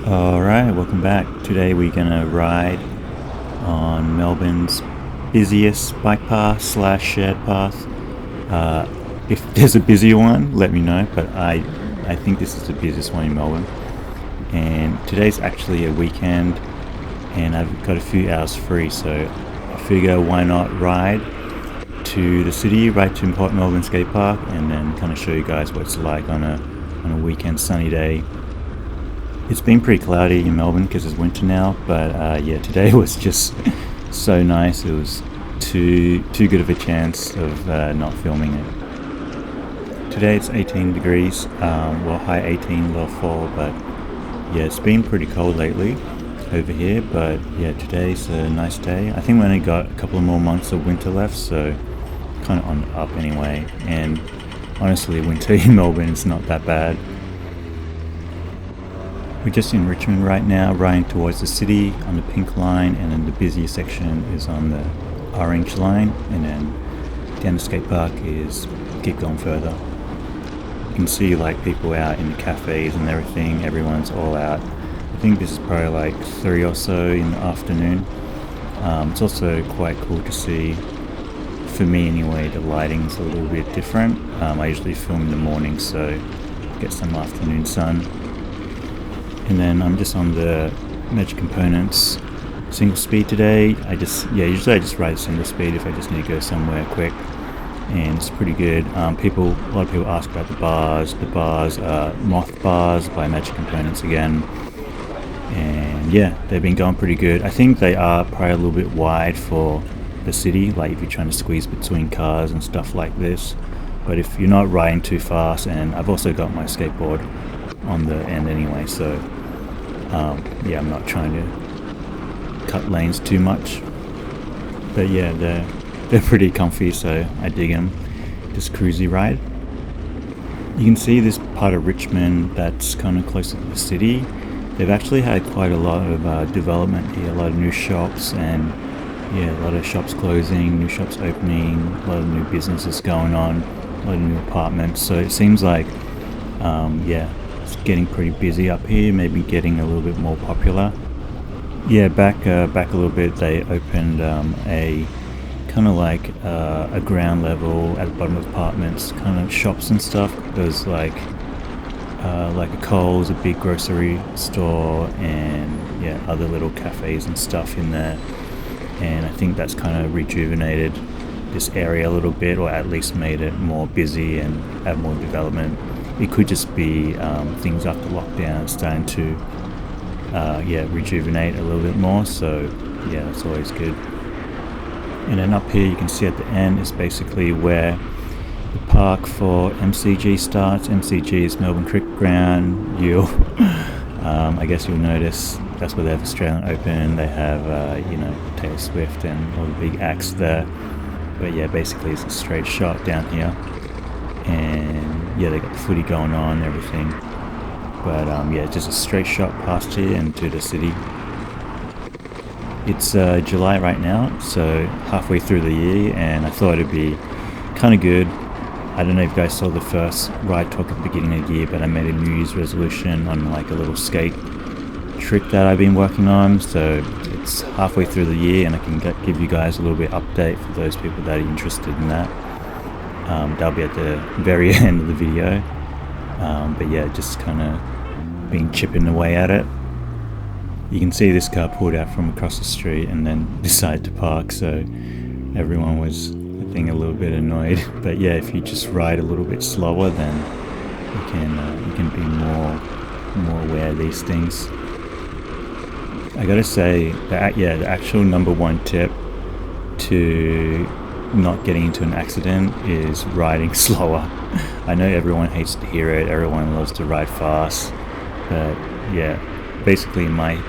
Alright, welcome back. Today we're gonna ride on Melbourne's busiest bike path slash shared path. If there's a busier one, let me know, but I think this is the busiest one in Melbourne. And today's actually a weekend and I've got a few hours free, so I figure why not ride to the city, right to Port Melbourne skatepark, and then kind of show you guys what it's like on a weekend sunny day. It's been pretty cloudy in Melbourne because it's winter now, but yeah, today was just so nice. It was too good of a chance of not filming it. Today it's 18 degrees, well, high 18, low 4, but yeah, it's been pretty cold lately over here, but yeah, today's a nice day. I think we only got a couple of more months of winter left, so kind of on up anyway. And honestly, winter in Melbourne is not that bad. We're just in Richmond right now, riding towards the city on the pink line, and then the busiest section is on the orange line, and then down the skate park is keep going further. You can see like people out in the cafes and everything, everyone's all out. I think this is probably like 3 or so in the afternoon. It's also quite cool to see, for me anyway, the lighting's a little bit different. I usually film in the morning, so get some afternoon sun. And then I'm just on the Magic Components single speed today. Usually I just ride single speed if I just need to go somewhere quick, and it's pretty good. A lot of people ask about the bars. The bars are moth bars by Magic Components again, and yeah, they've been going pretty good. I think they are probably a little bit wide for the city, like if you're trying to squeeze between cars and stuff like this. But if you're not riding too fast, and I've also got my skateboard on the end anyway, so yeah, I'm not trying to cut lanes too much. But yeah, they're pretty comfy, so I dig them. Just cruisy ride. You can see this part of Richmond that's kind of closer to the city. They've actually had quite a lot of development here, a lot of new shops, and yeah, a lot of shops closing, new shops opening, a lot of new businesses going on, a lot of new apartments. So it seems like yeah, it's getting pretty busy up here, maybe getting a little bit more popular. Yeah, back a little bit, they opened a kind of like a ground level at the bottom of apartments, kind of shops and stuff. There's like a Coles, a big grocery store, and yeah, other little cafes and stuff in there. And I think that's kind of rejuvenated this area a little bit, or at least made it more busy and have more development. It could just be things after lockdown starting to rejuvenate a little bit more, so yeah, that's always good. And then up here you can see at the end is basically where the park for MCG starts. MCG is Melbourne Cricket Ground. I guess you'll notice that's where they have Australian Open, they have Taylor Swift and all the big acts there. But yeah, basically it's a straight shot down here, and yeah, they got the footy going on and everything. But yeah, just a straight shot past here and to the city. It's July right now, so halfway through the year, and I thought it'd be kind of good. I don't know if you guys saw the first ride talk at the beginning of the year, but I made a New Year's resolution on like a little skate trick that I've been working on. So it's halfway through the year, and I can give you guys a little bit update for those people that are interested in that. That'll be at the very end of the video. But yeah, just kind of been chipping away at it. You can see this car pulled out from across the street and then decided to park, so everyone was, I think, a little bit annoyed. But yeah, if you just ride a little bit slower, then you can be more aware of these things. I gotta say that the actual number one tip to not getting into an accident is riding slower. I know everyone hates to hear it, everyone loves to ride fast, but yeah, basically in my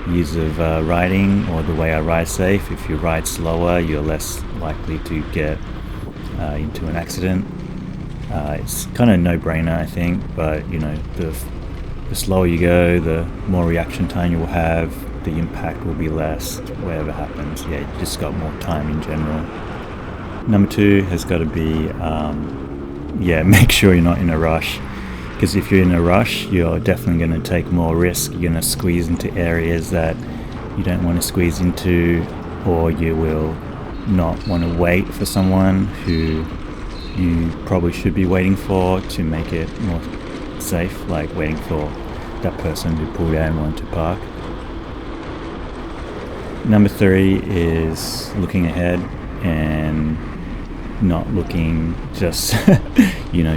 years of riding, or the way I ride safe, if you ride slower, you're less likely to get into an accident. It's kind of no-brainer, I think, but you know, the slower you go, the more reaction time you will have, the impact will be less, whatever happens. Yeah, you just got more time in general. Number 2 has got to be make sure you're not in a rush, because if you're in a rush, you're definitely going to take more risk. You're going to squeeze into areas that you don't want to squeeze into, or you will not want to wait for someone who you probably should be waiting for to make it more safe, like waiting for that person to pull down and want to park. Number 3 is looking ahead and not looking just a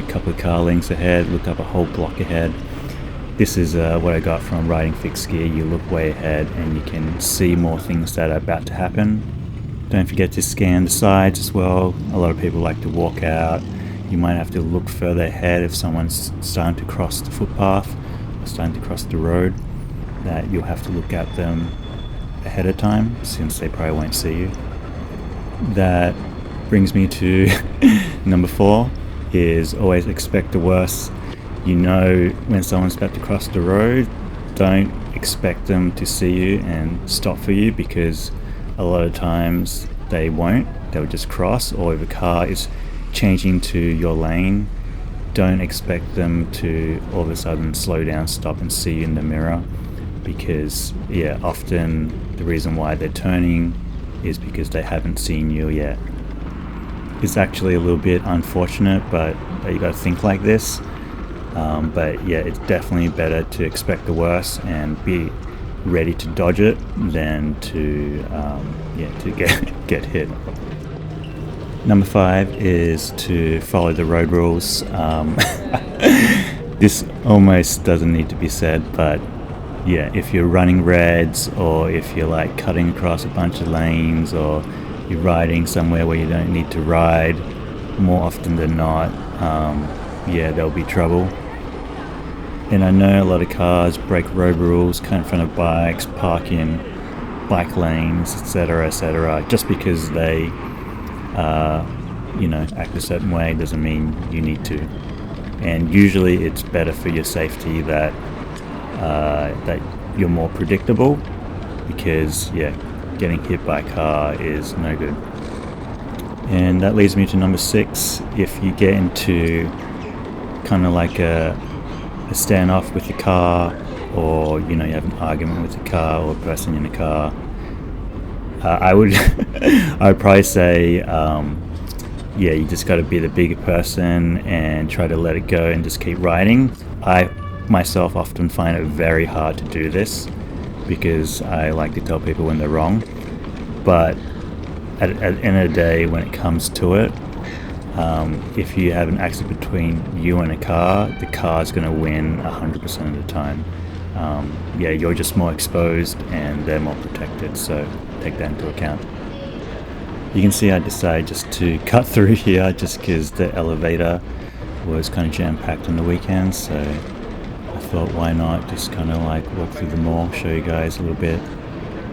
couple of car lengths ahead. Look up a whole block ahead. This is what I got from riding fixed gear. You look way ahead and you can see more things that are about to happen. Don't forget to scan the sides as well. A lot of people like to walk out. You might have to look further ahead if someone's starting to cross the footpath or starting to cross the road, that you'll have to look at them ahead of time since they probably won't see you. That brings me to number 4 is always expect the worst. You know when someone's about to cross the road, don't expect them to see you and stop for you, because a lot of times they won't. They'll just cross. Or if a car is changing to your lane, don't expect them to all of a sudden slow down, stop and see you in the mirror, because often the reason why they're turning is because they haven't seen you yet. It's actually a little bit unfortunate, but you got to think like this. It's definitely better to expect the worst and be ready to dodge it than to get hit. Number 5 is to follow the road rules. This almost doesn't need to be said, but if you're running reds, or if you're like cutting across a bunch of lanes, or you're riding somewhere where you don't need to ride, more often than not, there'll be trouble. And I know a lot of cars break road rules, cut in front of bikes, park in bike lanes, etc., just because they act a certain way doesn't mean you need to. And usually it's better for your safety that you're more predictable, because getting hit by a car is no good. And that leads me to number 6. If you get into kind of like a standoff with the car, or you have an argument with the car or a person in the car, I would probably say you just got to be the bigger person and try to let it go and just keep riding. I myself often find it very hard to do this, because I like to tell people when they're wrong, but at the end of the day, when it comes to it, if you have an accident between you and a car, the car's going to win 100% of the time. You're just more exposed and they're more protected, so take that into account. You can see I decided just to cut through here just because the elevator was kind of jam-packed on the weekend, so I thought why not just kind of like walk through the mall, show you guys a little bit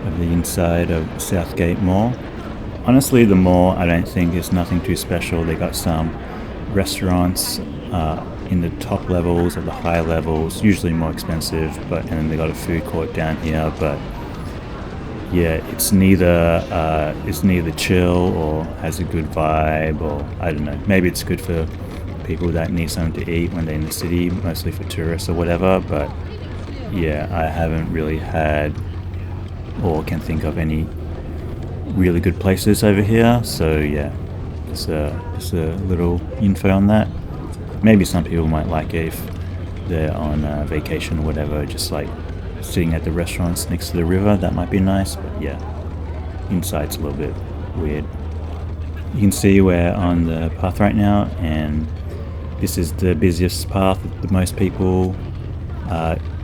of the inside of Southgate Mall. Honestly, the mall, I don't think is nothing too special. They got some restaurants in the top levels, or the higher levels, usually more expensive, and then they got a food court down here, but it's neither chill or has a good vibe, or I don't know, maybe it's good for people that need something to eat when they're in the city, mostly for tourists or whatever, but I haven't really had or can think of any really good places over here, so just a little info on that. Maybe some people might like it if they're on vacation or whatever, just like sitting at the restaurants next to the river. That might be nice, but inside's a little bit weird. You can see we're on the path right now, and this is the busiest path with the most people.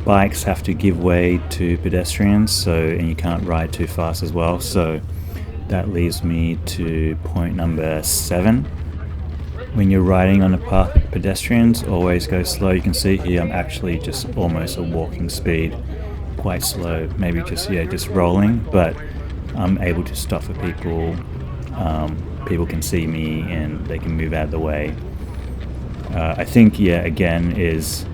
Bikes have to give way to pedestrians, and you can't ride too fast as well, so that leads me to point number 7. When you're riding on a path with pedestrians, always go slow. You can see here I'm actually just almost at walking speed, quite slow, maybe just rolling, but I'm able to stop for people. People can see me and they can move out of the way. I think again is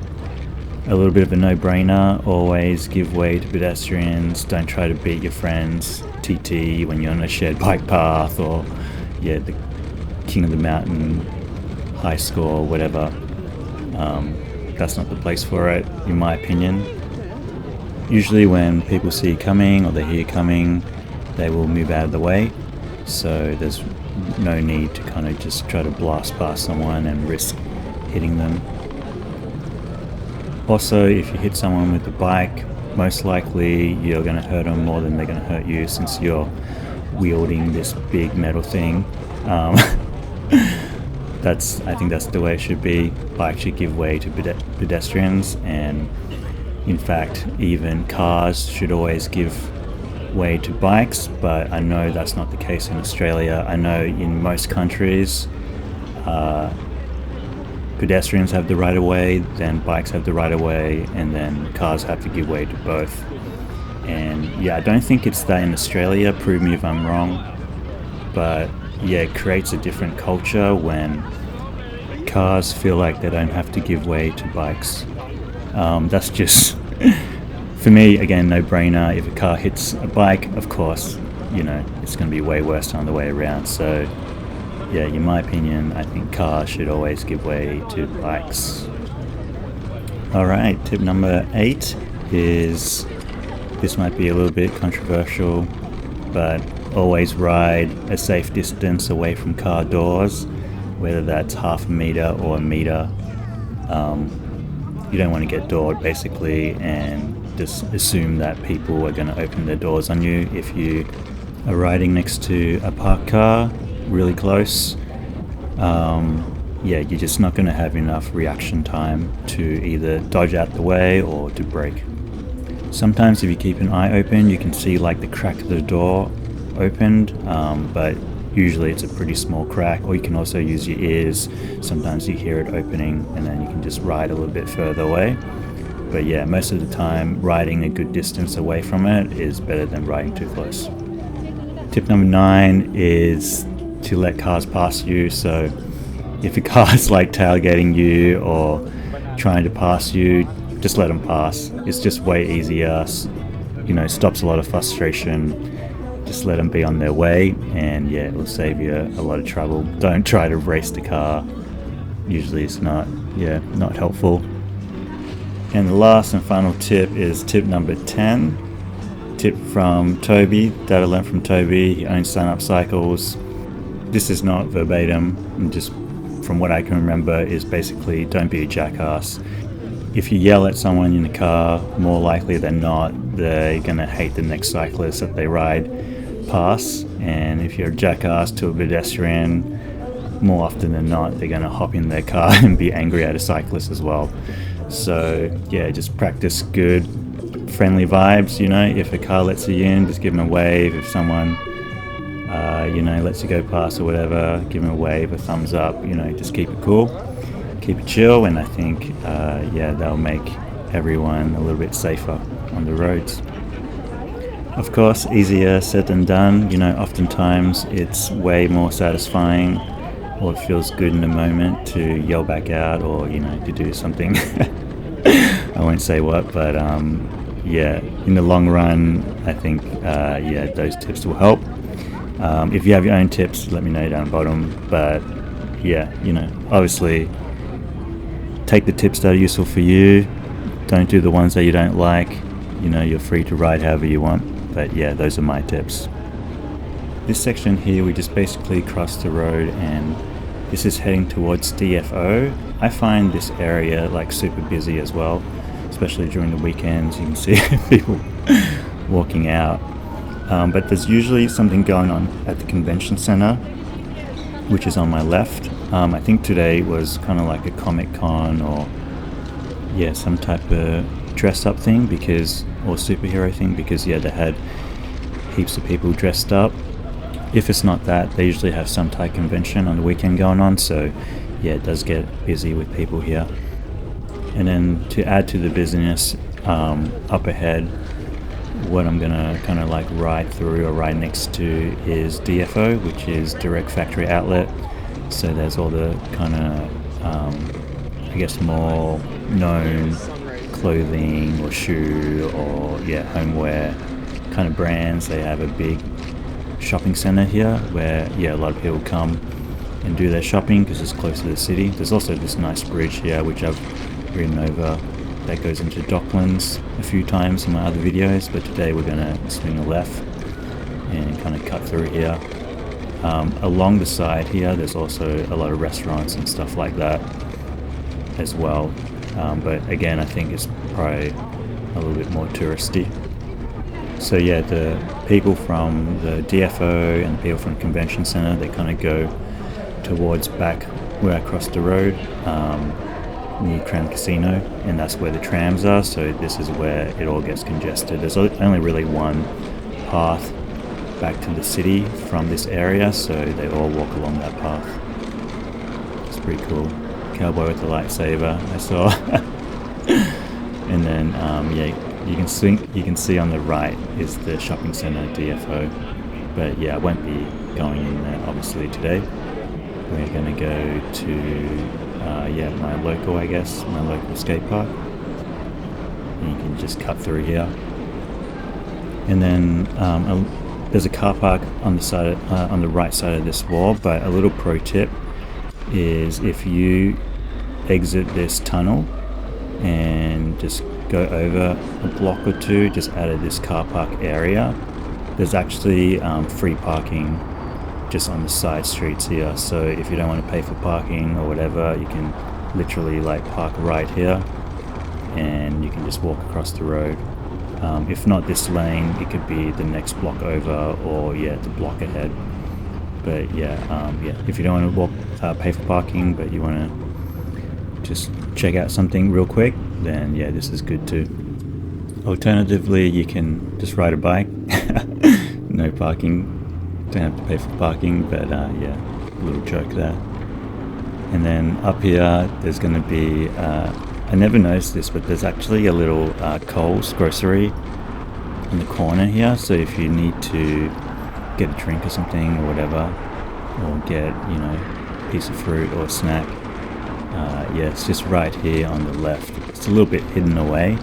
a little bit of a no-brainer. Always give way to pedestrians. Don't try to beat your friends TT when you're on a shared bike path, or the King of the Mountain high score, whatever. that's not the place for it, in my opinion. Usually when people see you coming or they hear you coming, they will move out of the way. So there's no need to kind of just try to blast past someone and risk hitting them. Also, if you hit someone with a bike, most likely you're going to hurt them more than they're going to hurt you, since you're wielding this big metal thing. I think that's the way it should be. Bikes should give way to pedestrians, and in fact even cars should always give way to bikes, but I know that's not the case in Australia. I know in most countries pedestrians have the right of way, then bikes have the right of way, and then cars have to give way to both. And yeah, I don't think it's that in Australia, prove me if I'm wrong, but yeah, it creates a different culture when cars feel like they don't have to give way to bikes. That's just for me, again, no brainer. If a car hits a bike, of course, it's going to be way worse on the way around. So yeah, in my opinion, I think cars should always give way to bikes. Alright, tip number 8 is, this might be a little bit controversial, but always ride a safe distance away from car doors, whether that's half a meter or a meter. You don't want to get doored basically and just assume that people are going to open their doors on you. If you are riding next to a parked car really close, you're just not going to have enough reaction time to either dodge out the way or to brake. Sometimes if you keep an eye open, you can see like the crack of the door opened, but usually it's a pretty small crack, or you can also use your ears. Sometimes you hear it opening and then you can just ride a little bit further away. But yeah, most of the time riding a good distance away from it is better than riding too close. Tip number 9 is to let cars pass you. So if a car's like tailgating you or trying to pass you, just let them pass. It's just way easier, stops a lot of frustration. Just let them be on their way, and yeah, it will save you a lot of trouble. Don't try to race the car. Usually it's not helpful. And the last and final tip is tip number 10. Tip from Toby, that I learned from Toby. He owns Sign Up Cycles. This is not verbatim, and just from what I can remember is basically, don't be a jackass. If you yell at someone in the car, more likely than not, they're going to hate the next cyclist that they ride past. And if you're a jackass to a pedestrian, more often than not, they're going to hop in their car and be angry at a cyclist as well. So yeah, just practice good, friendly vibes. If a car lets you in, just give them a wave. If someone lets you go past or whatever, give them a wave, a thumbs up. Just keep it cool, keep it chill, and I think that'll make everyone a little bit safer on the roads. Of course, easier said than done. Oftentimes it's way more satisfying, or it feels good in the moment to yell back out, or to do something. I won't say what, but in the long run, I think those tips will help. If you have your own tips, let me know down the bottom. But obviously take the tips that are useful for you. Don't do the ones that you don't like. You're free to ride however you want. But yeah, those are my tips. This section here, we just basically crossed the road, and this is heading towards DFO. I find this area like super busy as well, especially during the weekends. You can see people walking out. But there's usually something going on at the convention center, which is on my left. I think today was kind of like a Comic Con or some type of dress up thing, or superhero thing, because they had heaps of people dressed up. If it's not that, they usually have some type of convention on the weekend going on, so it does get busy with people here. And then to add to the busyness, up ahead, what I'm gonna kind of like ride through or ride next to is DFO, which is Direct Factory Outlet. So there's all the kind of more known clothing or shoe or homeware kind of brands. They have a big shopping center here where a lot of people come and do their shopping because it's close to the city. There's also this nice bridge here which I've ridden over that goes into Docklands a few times in my other videos, but today we're going to swing a left and kind of cut through here. Along the side here there's also a lot of restaurants and stuff like that as well, but again I think it's probably a little bit more touristy. So yeah, the people from the DFO and the people from the convention centre, they kind of go towards back where I crossed the road, near Crown Casino, and that's where the trams are, so this is where it all gets congested. There's only really one path back to the city from this area, so they all walk along that path. It's pretty cool. Cowboy with the lightsaber, I saw. And then yeah, you can see on the right is the shopping centre DFO, but yeah, I won't be going in there obviously today. We're going to go to yeah, my local skate park, and you can just cut through here. And then there's a car park on the side on the right side of this wall, but a little pro tip is if you exit this tunnel and just go over a block or two just out of this car park area, there's actually free parking just on the side streets here. So if you don't want to pay for parking or whatever, you can literally like park right here and you can just walk across the road. If not this lane, it could be the next block over, or yeah, the block ahead. But yeah, yeah, if you don't want to pay for parking but you want to just check out something real quick, then yeah, this is good too. Alternatively, you can just ride a bike. No parking, don't have to pay for parking, but yeah, a little joke there. And then up here there's going to be I never noticed this, but there's actually a little Coles grocery in the corner here, so if you need to get a drink or something or whatever, or get, you know, a piece of fruit or a snack, yeah, it's just right here on the left. It's a little bit hidden away,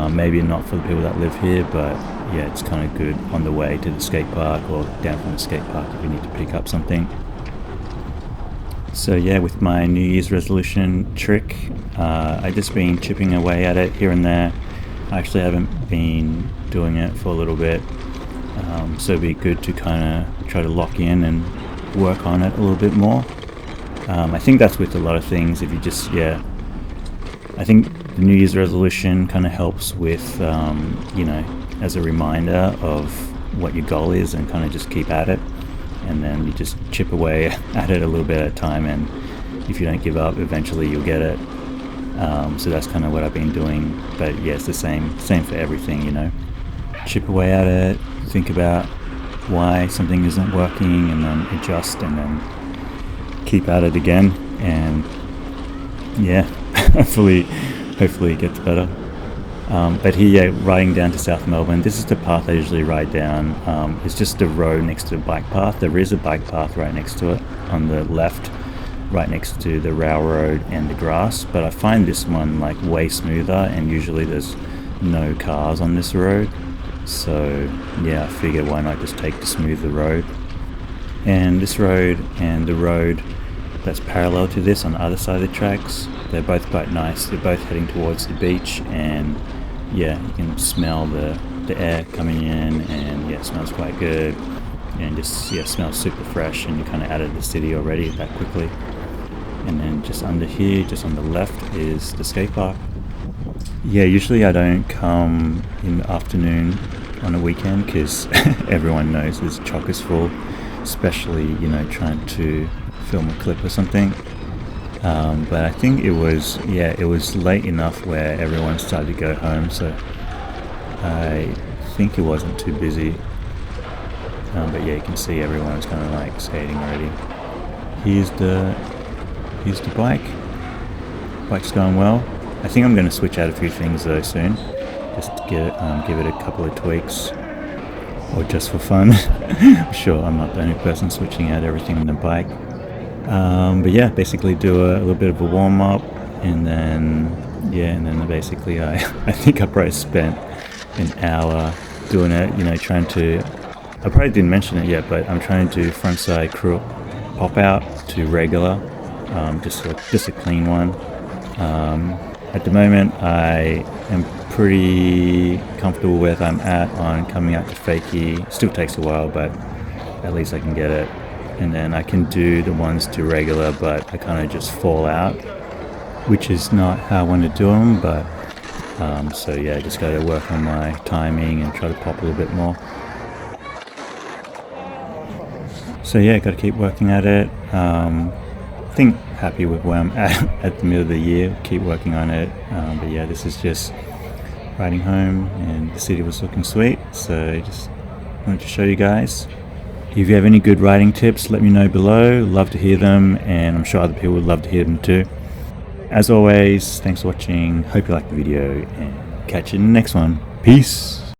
maybe not for the people that live here, but yeah, it's kind of good on the way to the skate park or down from the skate park if you need to pick up something. So yeah, with my New Year's resolution trick, I've just been chipping away at it here and there. I actually haven't been doing it for a little bit, so it'd be good to kind of try to lock in and work on it a little bit more. I think that's with a lot of things. If you just, yeah, I think the New Year's resolution kind of helps with, you know, as a reminder of what your goal is, and kind of just keep at it. And then you just chip away at it a little bit at a time, and if you don't give up, eventually you'll get it. So that's kind of what I've been doing. But yeah, it's the same for everything, you know. Chip away at it, think about why something isn't working, and then adjust, and then keep at it again, and yeah, hopefully it gets better. But here, yeah, riding down to South Melbourne, this is the path I usually ride down. It's just a road next to the bike path. There is a bike path right next to it on the left, right next to the railroad and the grass, but I find this one like way smoother, and usually there's no cars on this road. So yeah, I figure why not just take the smoother road. And this road and the road that's parallel to this on the other side of the tracks, they're both quite nice. They're both heading towards the beach, and yeah, you can smell the air coming in, and yeah, it smells quite good, and just, yeah, smells super fresh, and you're kind of out of the city already that quickly. And then just under here, just on the left, is the skate park. Yeah, usually I don't come in the afternoon on a weekend because everyone knows it's chockers full, especially, you know, trying to film a clip or something. But I think it was late enough where everyone started to go home, so I think it wasn't too busy. But yeah, you can see everyone is kind of like skating already. Here's the bike. Bike's going well. I think I'm going to switch out a few things though soon, just to give it a couple of tweaks, or just for fun. I'm sure I'm not the only person switching out everything on the bike. But yeah, basically do a little bit of a warm up, and then basically I think I probably spent an hour doing it, you know, trying to, I probably didn't mention it yet, but I'm trying to do frontside crook pop out to regular, just a clean one. At the moment, I am pretty comfortable with I'm at on coming out to fakie. Still takes a while, but at least I can get it. And then I can do the ones to regular, but I kind of just fall out, which is not how I want to do them. But so yeah, just got to work on my timing and try to pop a little bit more. So yeah, got to keep working at it. I think happy with where I'm at the middle of the year. Keep working on it. But yeah, this is just riding home, and the city was looking sweet. So just wanted to show you guys. If you have any good riding tips, let me know below. Love to hear them, and I'm sure other people would love to hear them too. As always, thanks for watching. Hope you liked the video, and catch you in the next one. Peace.